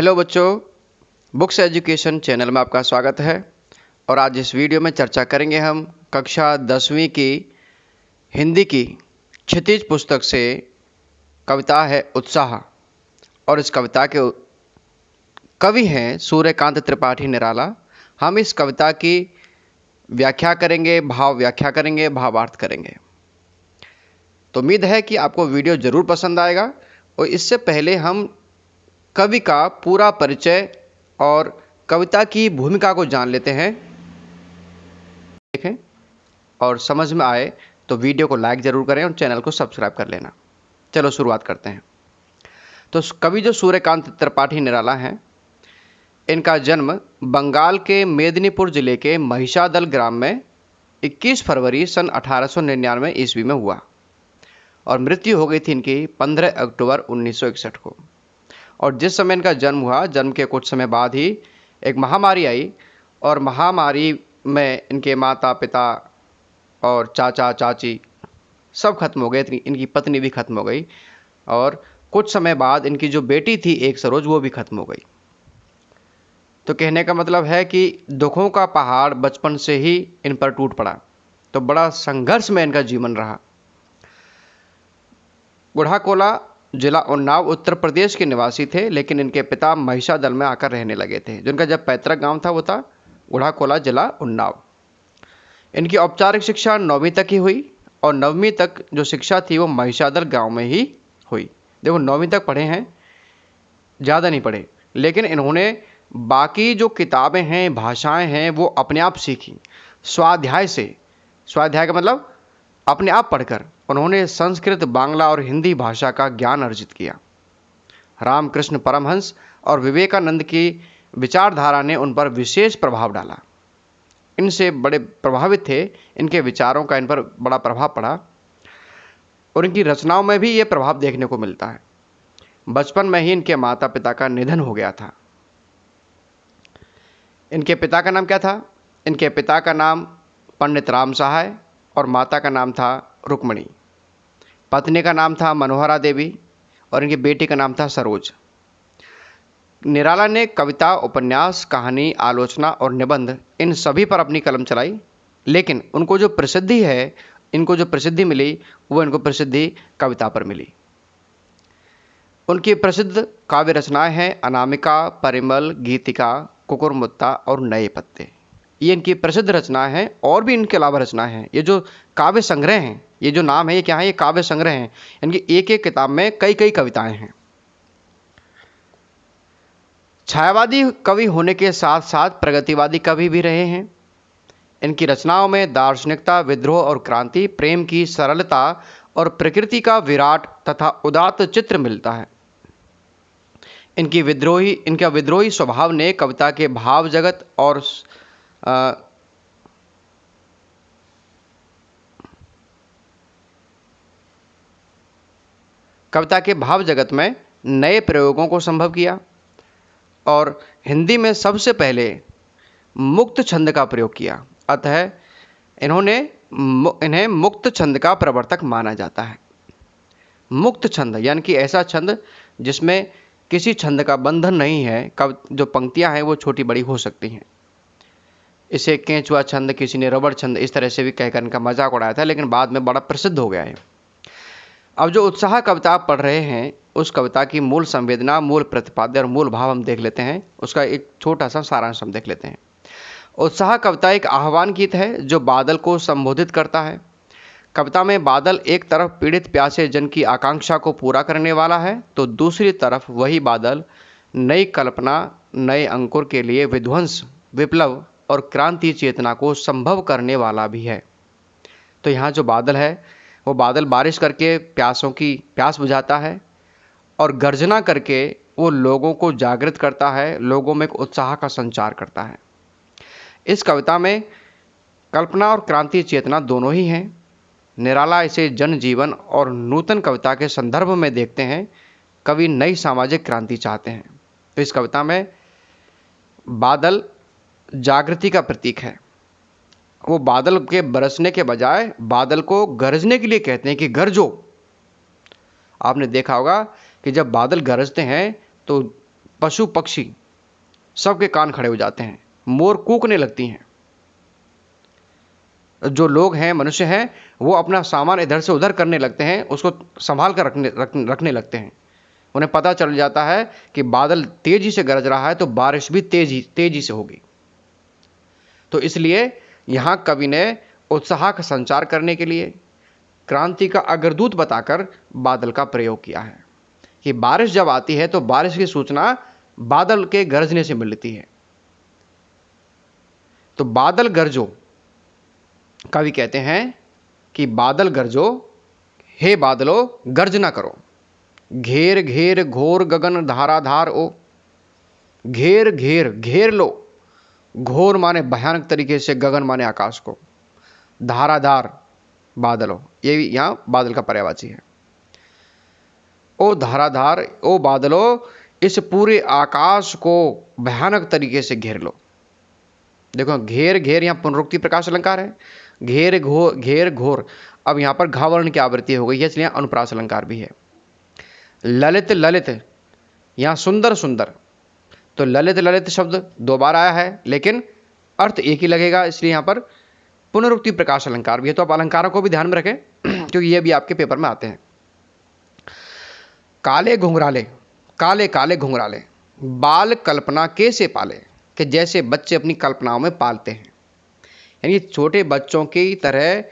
Hello बच्चों, books education channel में आपका स्वागत है। और आज इस वीडियो में चर्चा करेंगे हम कक्षा 10वीं की हिंदी की क्षितिज पुस्तक से कविता है उत्साह। और इस कविता के कवि हैं सूर्यकांत त्रिपाठी निराला। हम इस कविता की व्याख्या करेंगे, भाव व्याख्या करेंगे, भावार्थ करेंगे। तो उम्मीद है कि आपको वीडियो ज़रूर पसंद आएगा। और इससे पहले हम कवि का पूरा परिचय और कविता की भूमिका को जान लेते हैं। देखें और समझ में आए तो वीडियो को लाइक ज़रूर करें और चैनल को सब्सक्राइब कर लेना। चलो शुरुआत करते हैं। तो कवि जो सूर्यकांत त्रिपाठी निराला हैं, इनका जन्म बंगाल के मेदिनीपुर जिले के महिषादल ग्राम में 21 फरवरी सन 1899 ईस्वी में हुआ और मृत्यु हो गई थी इनकी 15 अक्टूबर 1961 को। और जिस समय इनका जन्म हुआ, जन्म के कुछ समय बाद ही एक महामारी आई और महामारी में इनके माता पिता और चाचा चाची सब खत्म हो गए। इनकी पत्नी भी खत्म हो गई और कुछ समय बाद इनकी जो बेटी थी एक सरोज, वो भी खत्म हो गई। तो कहने का मतलब है कि दुखों का पहाड़ बचपन से ही इन पर टूट पड़ा। तो बड़ा संघर्ष में इनका जीवन रहा। गुढ़ाकोला जिला उन्नाव उत्तर प्रदेश के निवासी थे, लेकिन इनके पिता महिषादल में आकर रहने लगे थे। जिनका जब पैतृक गांव था वो था गुढ़ाकोला जिला उन्नाव। इनकी औपचारिक शिक्षा 9वीं तक ही हुई और 9वीं तक जो शिक्षा थी वो महिषादल गांव में ही हुई। देखो 9वीं तक पढ़े हैं, ज़्यादा नहीं पढ़े, लेकिन इन्होंने बाकी जो किताबें हैं, भाषाएं हैं, वो अपने आप सीखी स्वाध्याय से। स्वाध्याय का मतलब अपने आप पढ़कर उन्होंने संस्कृत, बांग्ला और हिंदी भाषा का ज्ञान अर्जित किया। रामकृष्ण परमहंस और विवेकानंद की विचारधारा ने उन पर विशेष प्रभाव डाला। इनसे बड़े प्रभावित थे, इनके विचारों का इन पर बड़ा प्रभाव पड़ा और इनकी रचनाओं में भी ये प्रभाव देखने को मिलता है। बचपन में ही इनके माता पिता का निधन हो गया था। इनके पिता का नाम क्या था? इनके पिता का नाम पंडित राम सहाय और माता का नाम था रुक्मणी। पत्नी का नाम था मनोहरा देवी और इनकी बेटी का नाम था सरोज। निराला ने कविता, उपन्यास, कहानी, आलोचना और निबंध इन सभी पर अपनी कलम चलाई, लेकिन उनको जो प्रसिद्धि है, इनको जो प्रसिद्धि मिली वो इनको प्रसिद्धि कविता पर मिली। उनकी प्रसिद्ध काव्य रचनाएं हैं अनामिका, परिमल, गीतिका, कुकुरमुत्ता और नए पत्ते। ये इनकी प्रसिद्ध रचनाएं हैं। और भी इनके अलावा रचनाएं हैं। ये जो काव्य संग्रह हैं, ये जो नाम है ये क्या है? ये काव्य संग्रह हैं। इनकी एक एक किताब में कई कई कविताएं हैं। छायावादी कवि होने के साथ साथ प्रगतिवादी कवि भी रहे हैं। इनकी रचनाओं में दार्शनिकता, विद्रोह और क्रांति, प्रेम की सरलता और प्रकृति का विराट तथा उदात्त चित्र मिलता है। इनका विद्रोही स्वभाव ने कविता के भाव जगत और कविता के भाव जगत में नए प्रयोगों को संभव किया और हिंदी में सबसे पहले मुक्त छंद का प्रयोग किया। अतः इन्हें मुक्त छंद का प्रवर्तक माना जाता है। मुक्त छंद यानी कि ऐसा छंद जिसमें किसी छंद का बंधन नहीं है। जो पंक्तियां हैं वो छोटी बड़ी हो सकती हैं। इसे केंचुआ छंद, किसी ने रबड़ छंद, इस तरह से भी कहकर इनका मजाक उड़ाया था, लेकिन बाद में बड़ा प्रसिद्ध हो गया है। अब जो उत्साह कविता आप पढ़ रहे हैं, उस कविता की मूल संवेदना, मूल प्रतिपाद्य और मूल भाव हम देख लेते हैं। उसका एक छोटा सा सारांश हम देख लेते हैं। उत्साह कविता एक आह्वान गीत है जो बादल को संबोधित करता है। कविता में बादल एक तरफ पीड़ित प्यासे जन की आकांक्षा को पूरा करने वाला है, तो दूसरी तरफ वही बादल नई कल्पना, नए अंकुर के लिए विध्वंस, विप्लव और क्रांति चेतना को संभव करने वाला भी है। तो यहाँ जो बादल है वो बादल बारिश करके प्यासों की प्यास बुझाता है और गर्जना करके वो लोगों को जागृत करता है, लोगों में एक उत्साह का संचार करता है। इस कविता में कल्पना और क्रांति चेतना दोनों ही हैं। निराला इसे जनजीवन और नूतन कविता के संदर्भ में देखते हैं। कवि नई सामाजिक क्रांति चाहते हैं। तो इस कविता में बादल जागृति का प्रतीक है। वो बादल के बरसने के बजाय बादल को गरजने के लिए कहते हैं कि गरजो। आपने देखा होगा कि जब बादल गरजते हैं तो पशु पक्षी सबके कान खड़े हो जाते हैं, मोर कूकने लगती हैं। जो लोग हैं, मनुष्य हैं, वो अपना सामान इधर से उधर करने लगते हैं, उसको संभाल कर रखने लगते हैं। उन्हें पता चल जाता है कि बादल तेजी से गरज रहा है तो बारिश भी तेजी से होगी। तो इसलिए यहाँ कवि ने उत्साह का संचार करने के लिए क्रांति का अग्रदूत बताकर बादल का प्रयोग किया है कि बारिश जब आती है तो बारिश की सूचना बादल के गरजने से मिलती है। तो बादल गरजो, कवि कहते हैं कि बादल गरजो, हे बादलो गर्जना करो, घेर घेर घोर गगन धाराधार ओ। घेर घेर, घेर लो, घोर माने भयानक तरीके से, गगन माने आकाश को, धाराधार बादलो, ये भी यहाँ बादल का पर्यायवाची है। ओ धाराधार, ओ बादलो, इस पूरे आकाश को भयानक तरीके से घेर लो। देखो घेर घेर यहाँ पुनरुक्ति प्रकाश अलंकार है, घेर घोर, घेर घोर। अब यहाँ पर घा वर्ण की आवृत्ति हो गई है, इसलिए अनुप्रास अलंकार भी है। ललित ललित, यहाँ सुंदर सुंदर, तो ललित ललित शब्द दो बार आया है लेकिन अर्थ एक ही लगेगा, इसलिए यहाँ पर पुनरुक्ति प्रकाश अलंकार भी है। तो आप अलंकारों को भी ध्यान में रखें क्योंकि ये भी आपके पेपर में आते हैं। काले घुंघराले, काले काले घुंघराले, बाल कल्पना कैसे पाले, कि जैसे बच्चे अपनी कल्पनाओं में पालते हैं। यानी छोटे बच्चों की तरह,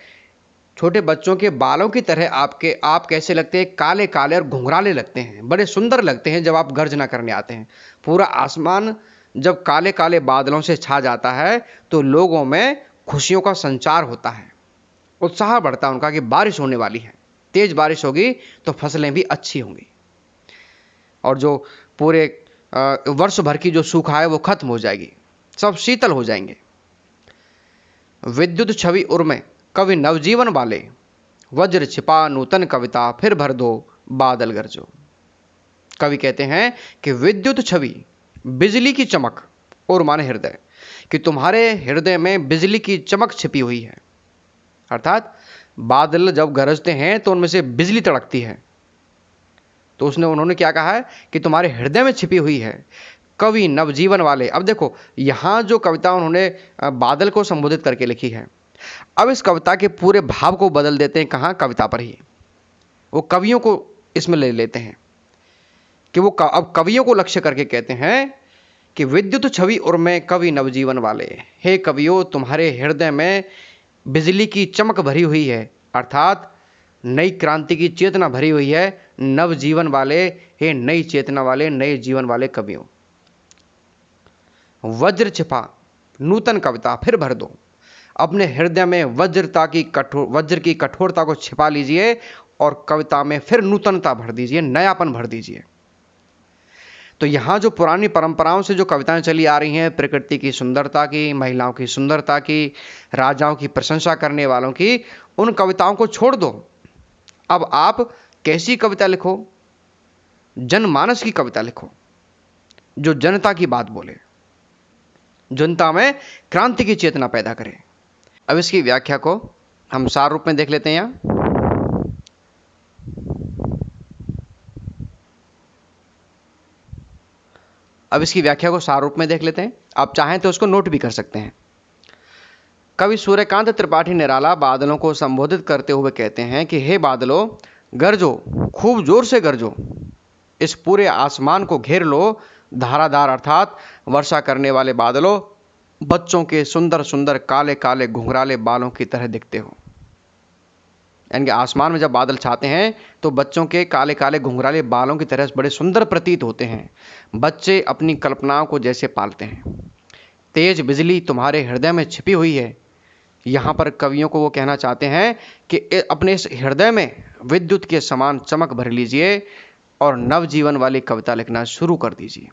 छोटे बच्चों के बालों की तरह आप कैसे लगते हैं, काले काले और घुंघराले लगते हैं, बड़े सुंदर लगते हैं जब आप गर्जना करने आते हैं। पूरा आसमान जब काले काले बादलों से छा जाता है तो लोगों में खुशियों का संचार होता है, उत्साह बढ़ता है उनका कि बारिश होने वाली है, तेज बारिश होगी तो फसलें भी अच्छी होंगी और जो पूरे वर्ष भर की जो सूखा है वो खत्म हो जाएगी, सब शीतल हो जाएंगे। विद्युत छवि उर्मे कवि नवजीवन वाले, वज्र छिपा नूतन कविता फिर भर दो बादल गरजो। कवि कहते हैं कि विद्युत छवि, बिजली की चमक, और माने हृदय, कि तुम्हारे हृदय में बिजली की चमक छिपी हुई है। अर्थात बादल जब गरजते हैं तो उनमें से बिजली तड़कती है। तो उन्होंने क्या कहा है कि तुम्हारे हृदय में छिपी हुई है, कवि नवजीवन वाले। अब देखो यहाँ जो कविता उन्होंने बादल को संबोधित करके लिखी है, अब इस कविता के पूरे भाव को बदल देते हैं, कहाँ, कविता पर ही। वो कवियों को इसमें ले लेते हैं कि वो अब कवियों को लक्ष्य करके कहते हैं कि विद्युत छवि उर्मे कवि नवजीवन वाले, हे कवियों तुम्हारे हृदय में बिजली की चमक भरी हुई है, अर्थात नई क्रांति की चेतना भरी हुई है। नवजीवन वाले, हे नई चेतना वाले, नए जीवन वाले कवियों। वज्र छिपा नूतन कविता फिर भर दो, अपने हृदय में वज्र की कठोरता को छिपा लीजिए और कविता में फिर नूतनता भर दीजिए, नयापन भर दीजिए। तो यहाँ जो पुरानी परंपराओं से जो कविताएं चली आ रही हैं, प्रकृति की सुंदरता की, महिलाओं की सुंदरता की, राजाओं की प्रशंसा करने वालों की, उन कविताओं को छोड़ दो। अब आप कैसी कविता लिखो, जनमानस की कविता लिखो जो जनता की बात बोले, जनता में क्रांति की चेतना पैदा करे। अब इसकी व्याख्या को हम सार रूप में देख लेते हैं। यहाँ अब इसकी व्याख्या को सार रूप में देख लेते हैं, आप चाहें तो उसको नोट भी कर सकते हैं। कवि सूर्यकांत त्रिपाठी निराला बादलों को संबोधित करते हुए कहते हैं कि हे बादलों गरजो, खूब जोर से गरजो, इस पूरे आसमान को घेर लो। धाराधार अर्थात वर्षा करने वाले बादलों बच्चों के सुंदर सुंदर काले काले घुंघराले बालों की तरह दिखते हो। यानी कि आसमान में जब बादल छाते हैं तो बच्चों के काले काले घुंघराले बालों की तरह बड़े सुंदर प्रतीत होते हैं। बच्चे अपनी कल्पनाओं को जैसे पालते हैं। तेज बिजली तुम्हारे हृदय में छिपी हुई है। यहाँ पर कवियों को वो कहना चाहते हैं कि अपने इस हृदय में विद्युत के समान चमक भर लीजिए और नवजीवन वाली कविता लिखना शुरू कर दीजिए।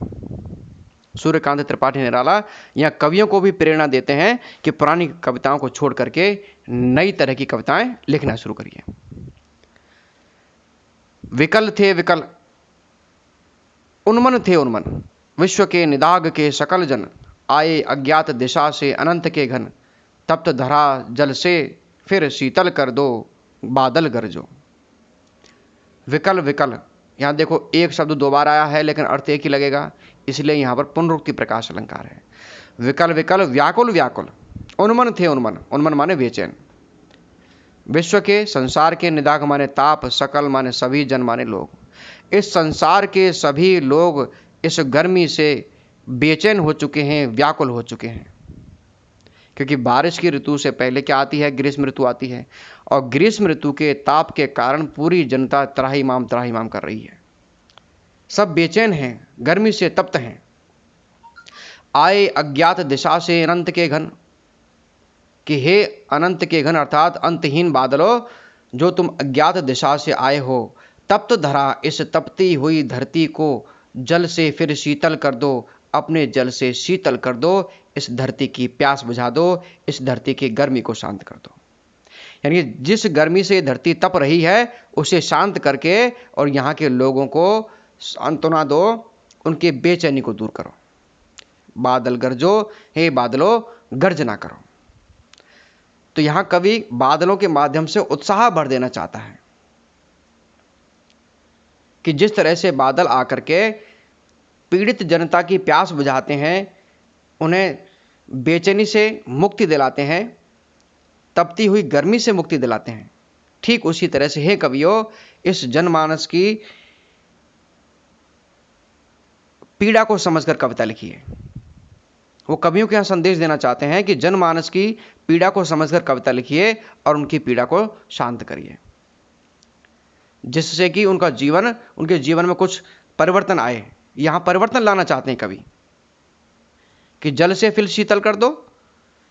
सूर्यकांत त्रिपाठी निराला यहाँ कवियों को भी प्रेरणा देते हैं कि पुरानी कविताओं को छोड़ करके नई तरह की कविताएं लिखना शुरू करिए। विकल थे विकल, उन्मन थे उन्मन, विश्व के निदाग के सकल जन, आए अज्ञात दिशा से अनंत के घन, तप्त धरा जल से फिर शीतल कर दो बादल गरजो। विकल विकल यहाँ देखो एक शब्द दो बार आया है लेकिन अर्थ एक ही लगेगा, इसलिए यहाँ पर पुनरुक्ति प्रकाश अलंकार है। विकल विकल, व्याकुल व्याकुल, उन्मन थे उन्मन, उन्मन माने बेचैन। विश्व के, संसार के, निदाघ माने ताप, सकल माने सभी, जन माने लोग। इस संसार के सभी लोग इस गर्मी से बेचैन हो चुके हैं, व्याकुल हो चुके हैं, क्योंकि बारिश की ऋतु से पहले क्या आती है, ग्रीष्म ऋतु आती है, और ग्रीष्म ऋतु के ताप के कारण पूरी जनता त्राहिमाम कर रही है। सब बेचैन हैं, गर्मी से तप्त हैं। आए अज्ञात दिशा से अनंत के घन, कि हे अनंत के घन अर्थात अंतहीन बादलों, जो तुम अज्ञात दिशा से आए हो, तप्त धरा इस तपती हुई धरती को जल से फिर शीतल कर दो, अपने जल से शीतल कर दो, इस धरती की प्यास बुझा दो, इस धरती की गर्मी को शांत कर दो। यानी जिस गर्मी से धरती तप रही है उसे शांत करके और यहाँ के लोगों को सांत्वना दो, उनके बेचैनी को दूर करो। बादल गरजो, हे बादलों गर्जना करो। तो यहाँ कवि बादलों के माध्यम से उत्साह भर देना चाहता है कि जिस तरह से बादल आकर के पीड़ित जनता की प्यास बुझाते हैं, उन्हें बेचैनी से मुक्ति दिलाते हैं, तपती हुई गर्मी से मुक्ति दिलाते हैं, ठीक उसी तरह से हे कवियों इस जनमानस की पीड़ा को समझकर कविता लिखिए। वो कवियों के यहाँ संदेश देना चाहते हैं कि जनमानस की पीड़ा को समझकर कविता लिखिए और उनकी पीड़ा को शांत करिए, जिससे कि उनके जीवन में कुछ परिवर्तन आए। यहाँ परिवर्तन लाना चाहते हैं कवि कि जल से फिर शीतल कर दो,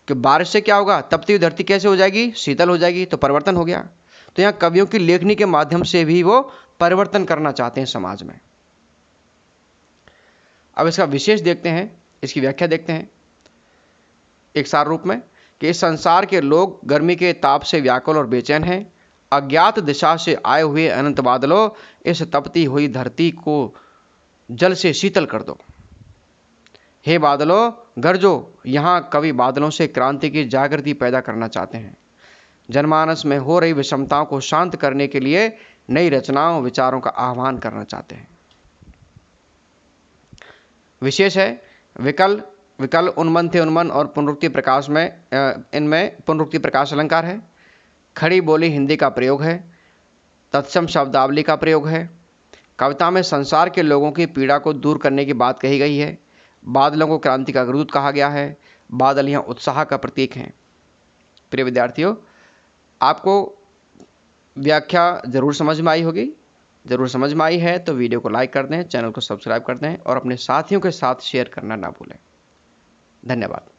कि बारिश से क्या होगा, तपती हुई धरती कैसे हो जाएगी, शीतल हो जाएगी, तो परिवर्तन हो गया। तो यहाँ कवियों की लेखनी के माध्यम से भी वो परिवर्तन करना चाहते हैं समाज में। अब इसका विशेष देखते हैं, इसकी व्याख्या देखते हैं एक सार रूप में कि इस संसार के लोग गर्मी के ताप से व्याकुल और बेचैन हैं। अज्ञात दिशा से आए हुए अनंत बादलों, इस तपती हुई धरती को जल से शीतल कर दो। हे बादलों गरजो। यहाँ कवि बादलों से क्रांति की जागृति पैदा करना चाहते हैं। जनमानस में हो रही विषमताओं को शांत करने के लिए नई रचनाओं, विचारों का आह्वान करना चाहते हैं। विशेष है विकल विकल, उन्मन थे उन्मन और पुनरुक्ति प्रकाश में इनमें पुनरुक्ति प्रकाश अलंकार है। खड़ी बोली हिंदी का प्रयोग है। तत्सम शब्दावली का प्रयोग है। कविता में संसार के लोगों की पीड़ा को दूर करने की बात कही गई है। बादलों को क्रांति का अग्रदूत कहा गया है। बादल यहाँ उत्साह का प्रतीक हैं। प्रिय विद्यार्थियों, आपको व्याख्या जरूर समझ में आई होगी। जरूर समझ में आई है तो वीडियो को लाइक कर दें, चैनल को सब्सक्राइब कर दें और अपने साथियों के साथ शेयर करना ना भूलें। धन्यवाद।